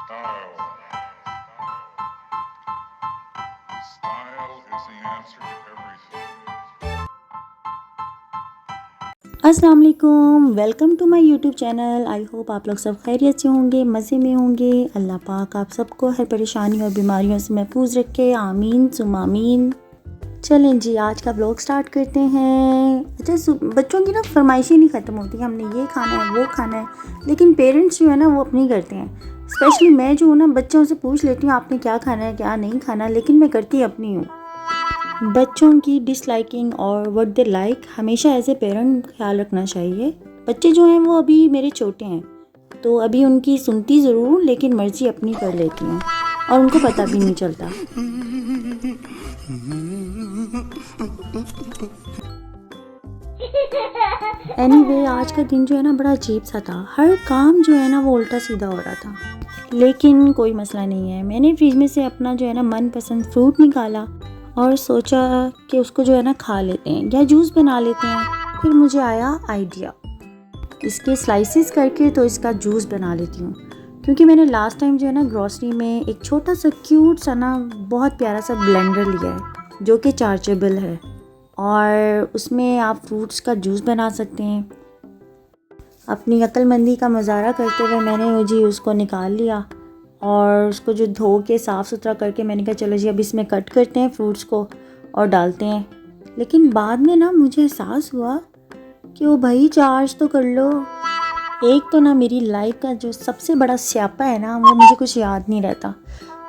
Style. Style is the answer to everything. अस्सलाम वालेकुम, welcome to my YouTube channel. I hope आप लोग सब खैरियत से होंगे, मज़े में होंगे। अल्लाह पाक आप सबको हर परेशानी और बीमारियों से महफूज रखे, आमीन सुम आमीन। चलें जी, आज का ब्लॉग स्टार्ट करते हैं। अच्छा, बच्चों की ना फरमाइशें नहीं ख़त्म होती, हमने ये खाना है वो खाना है, लेकिन पेरेंट्स जो है ना वो अपनी करते हैं। स्पेशली मैं जो हूँ ना, बच्चों से पूछ लेती हूँ आपने क्या खाना है क्या नहीं खाना, लेकिन मैं करती अपनी हूँ। बच्चों की डिसलाइकिंग और व्हाट दे लाइक हमेशा एज ए पेरेंट ख्याल रखना चाहिए। बच्चे जो हैं वो अभी मेरे छोटे हैं, तो अभी उनकी सुनती ज़रूर हूँ, लेकिन मर्ज़ी अपनी कर लेती हूँ और उनको पता भी नहीं चलता। एनीवे, आज का दिन जो है ना बड़ा अजीब सा था। हर काम जो है ना वो उल्टा सीधा हो रहा था, लेकिन कोई मसला नहीं है। मैंने फ्रिज में से अपना जो है ना मनपसंद फ्रूट निकाला और सोचा कि उसको जो है ना खा लेते हैं या जूस बना लेते हैं। फिर मुझे आया आइडिया, इसके स्लाइसेस करके तो इसका जूस बना लेती हूँ। क्योंकि मैंने लास्ट टाइम जो है ना ग्रॉसरी में एक छोटा सा क्यूट सा ना बहुत प्यारा सा ब्लेंडर लिया है जो कि चार्जेबल है, और उसमें आप फ्रूट्स का जूस बना सकते हैं। अपनी अक्लमंदी का मुजाहरा करते हुए मैंने जी उसको निकाल लिया और उसको जो धो के साफ़ सुथरा करके मैंने कहा चलो जी अब इसमें कट करते हैं फ्रूट्स को और डालते हैं। लेकिन बाद में ना मुझे एहसास हुआ कि वो भाई चार्ज तो कर लो। एक तो ना मेरी लाइफ का जो सबसे बड़ा स्यापा है ना, वो मुझे कुछ याद नहीं रहता।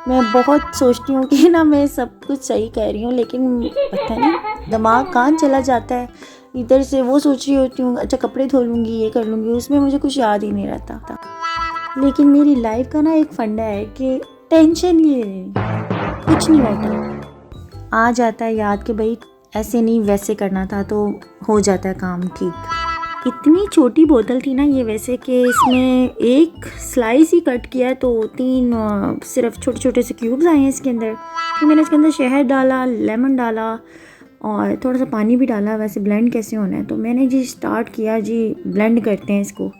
मैं बहुत सोचती हूँ कि ना मैं सब कुछ सही कह रही हूँ, लेकिन पता नहीं दिमाग कहाँ चला जाता है। इधर से वो सोच रही होती हूँ अच्छा कपड़े धो लूँगी ये कर लूँगी, उसमें मुझे कुछ याद ही नहीं रहता। लेकिन मेरी लाइफ का ना एक फंडा है कि टेंशन ही नहीं, कुछ नहीं होता। आ जाता है याद कि भाई ऐसे नहीं वैसे करना था, तो हो जाता है काम ठीक। इतनी छोटी बोतल थी ना ये वैसे कि इसमें एक स्लाइस ही कट किया तो 3 सिर्फ छोटे छोटे से क्यूब्स आए हैं इसके अंदर। फिर मैंने इसके अंदर शहद डाला, लेमन डाला और थोड़ा सा पानी भी डाला। वैसे ब्लेंड कैसे होना है, तो मैंने जी स्टार्ट किया जी ब्लेंड करते हैं इसको।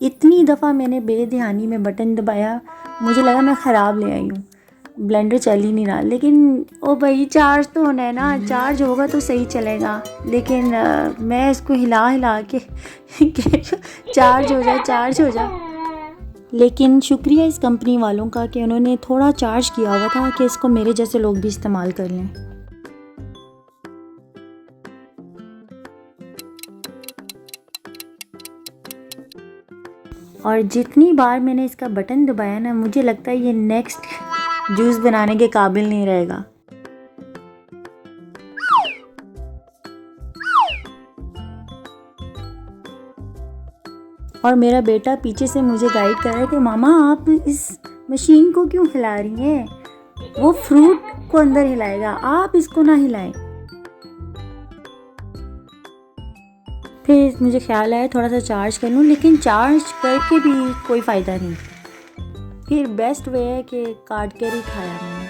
इतनी दफ़ा मैंने बेध्यानी में बटन दबाया, मुझे लगा मैं ख़राब ले आई हूँ, ब्लेंडर चल ही नहीं रहा। लेकिन ओ भाई चार्ज तो होना है ना, चार्ज होगा तो सही चलेगा। लेकिन मैं इसको हिला हिला के चार्ज हो जाए चार्ज हो जाए। लेकिन शुक्रिया इस कंपनी वालों का कि उन्होंने थोड़ा चार्ज किया हुआ था कि इसको मेरे जैसे लोग भी इस्तेमाल कर लें। और जितनी बार मैंने इसका बटन दबाया ना, मुझे लगता है ये नेक्स्ट जूस बनाने के काबिल नहीं रहेगा। और मेरा बेटा पीछे से मुझे गाइड कर रहा है कि मामा आप इस मशीन को क्यों हिला रही हैं, वो फ्रूट को अंदर हिलाएगा, आप इसको ना हिलाएं। फिर मुझे ख्याल आया थोड़ा सा चार्ज कर लूँ, लेकिन चार्ज करके भी कोई फ़ायदा नहीं। फिर बेस्ट वे है कि काट कर ही खाया मैंने।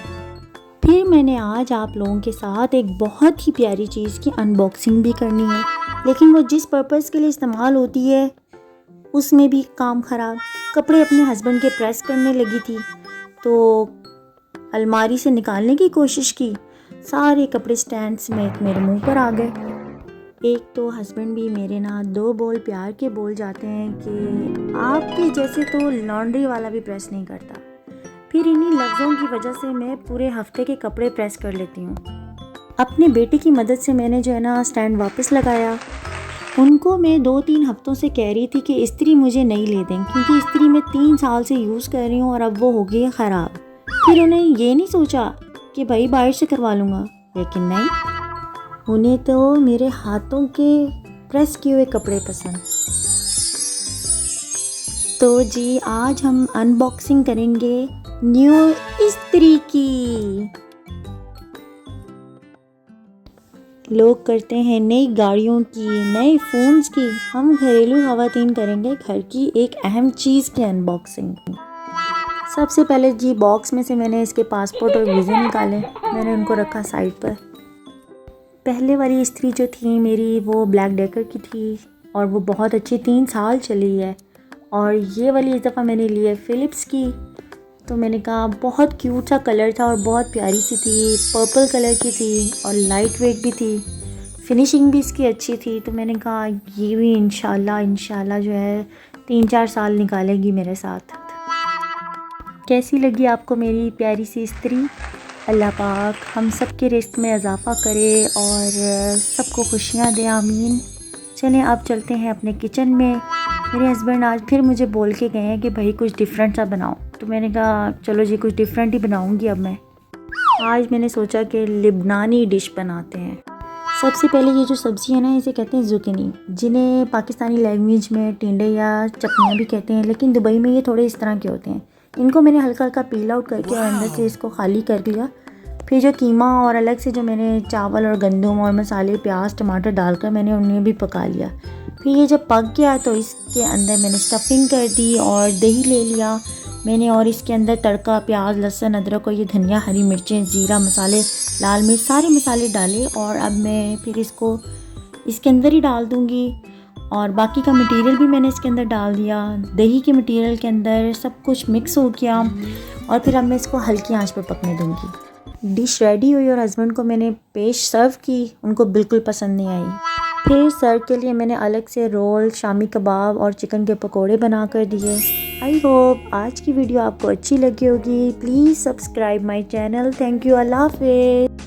फिर मैंने आज आप लोगों के साथ एक बहुत ही प्यारी चीज़ की अनबॉक्सिंग भी करनी है, लेकिन वो जिस पर्पज़ के लिए इस्तेमाल होती है उसमें भी काम ख़राब। कपड़े अपने हस्बैंड के प्रेस करने लगी थी तो अलमारी से निकालने की कोशिश की, सारे कपड़े स्टैंड समेत मेरे मुंह पर आ गए। एक तो हस्बैंड भी मेरे ना 2 बोल प्यार के बोल जाते हैं कि आपके जैसे तो लॉन्ड्री वाला भी प्रेस नहीं करता। फिर इन्हीं लफ्ज़ों की वजह से मैं पूरे हफ्ते के कपड़े प्रेस कर लेती हूँ। अपने बेटे की मदद से मैंने जो है ना स्टैंड वापस लगाया। उनको मैं 2-3 हफ्तों से कह रही थी कि इस्त्री मुझे नहीं ले दें, क्योंकि इस्त्री मैं 3 साल से यूज़ कर रही हूँ और अब वो हो गई है ख़राब। फिर उन्हें ये नहीं सोचा कि भाई बाहर से करवा लूँगा, लेकिन नहीं, उन्हें तो मेरे हाथों के प्रेस किए हुए कपड़े पसंद। तो जी आज हम अनबॉक्सिंग करेंगे न्यू इस्त्री की। लोग करते हैं नई गाड़ियों की, नए फ़ोन्स की, हम घरेलू ख़वातीन करेंगे घर की एक अहम चीज़ की अनबॉक्सिंग। सबसे पहले जी बॉक्स में से मैंने इसके पासपोर्ट और वीज़े निकाले, मैंने उनको रखा साइड पर। पहले वाली इस्त्री जो थी मेरी वो ब्लैक डेकर की थी और वो बहुत अच्छी 3 साल चली है। और ये वाली इस दफ़ा मैंने ली है फ़िलिप्स की। तो मैंने कहा बहुत क्यूट सा कलर था और बहुत प्यारी सी थी, पर्पल कलर की थी और लाइट वेट भी थी, फिनिशिंग भी इसकी अच्छी थी। तो मैंने कहा ये भी इंशाल्लाह जो है 3-4 साल निकालेगी मेरे साथ। कैसी लगी आपको मेरी प्यारी सी इस्त्री? अल्लाह पाक हम सब के रिज़्क़ में इजाफ़ा करे और सबको खुशियाँ दे, आमीन। चलें अब चलते हैं अपने किचन में। मेरे हस्बैंड आज फिर मुझे बोल के गए हैं कि भाई कुछ डिफरेंट सा बनाओ। तो मैंने कहा चलो जी कुछ डिफरेंट ही बनाऊंगी अब मैं। आज मैंने सोचा कि लिबनानी डिश बनाते हैं। सबसे पहले ये जो सब्ज़ी है ना इसे कहते हैं ज़ुकीनी, जिन्हें पाकिस्तानी लैंग्वेज में टिंडे या चपनियाँ भी कहते हैं, लेकिन दुबई में ये थोड़े इस तरह के होते हैं। इनको मैंने हल्का हल्का पील आउट करके और अंदर से इसको खाली कर लिया। फिर जो कीमा और अलग से जो मैंने चावल और गंदम और मसाले प्याज टमाटर डालकर मैंने उन्हें भी पका लिया। फिर ये जब पक गया तो इसके अंदर मैंने स्टफिंग कर दी और दही ले लिया मैंने और इसके अंदर तड़का प्याज लहसुन अदरक और ये धनिया हरी मिर्चें ज़ीरा मसाले लाल मिर्च सारे मसाले डाले और अब मैं फिर इसको इसके अंदर ही डाल दूँगी। और बाकी का मटेरियल भी मैंने इसके अंदर डाल दिया, दही के मटेरियल के अंदर सब कुछ मिक्स हो गया और फिर अब मैं इसको हल्की आंच पर पकने दूँगी। डिश रेडी हुई और हस्बैंड को मैंने पेश सर्व की, उनको बिल्कुल पसंद नहीं आई। फिर सर्व के लिए मैंने अलग से रोल शामी कबाब और चिकन के पकोड़े बना कर दिए। आई होप आज की वीडियो आपको अच्छी लगी होगी। Please subscribe my channel. Thank you. Allah हाफ़िज़।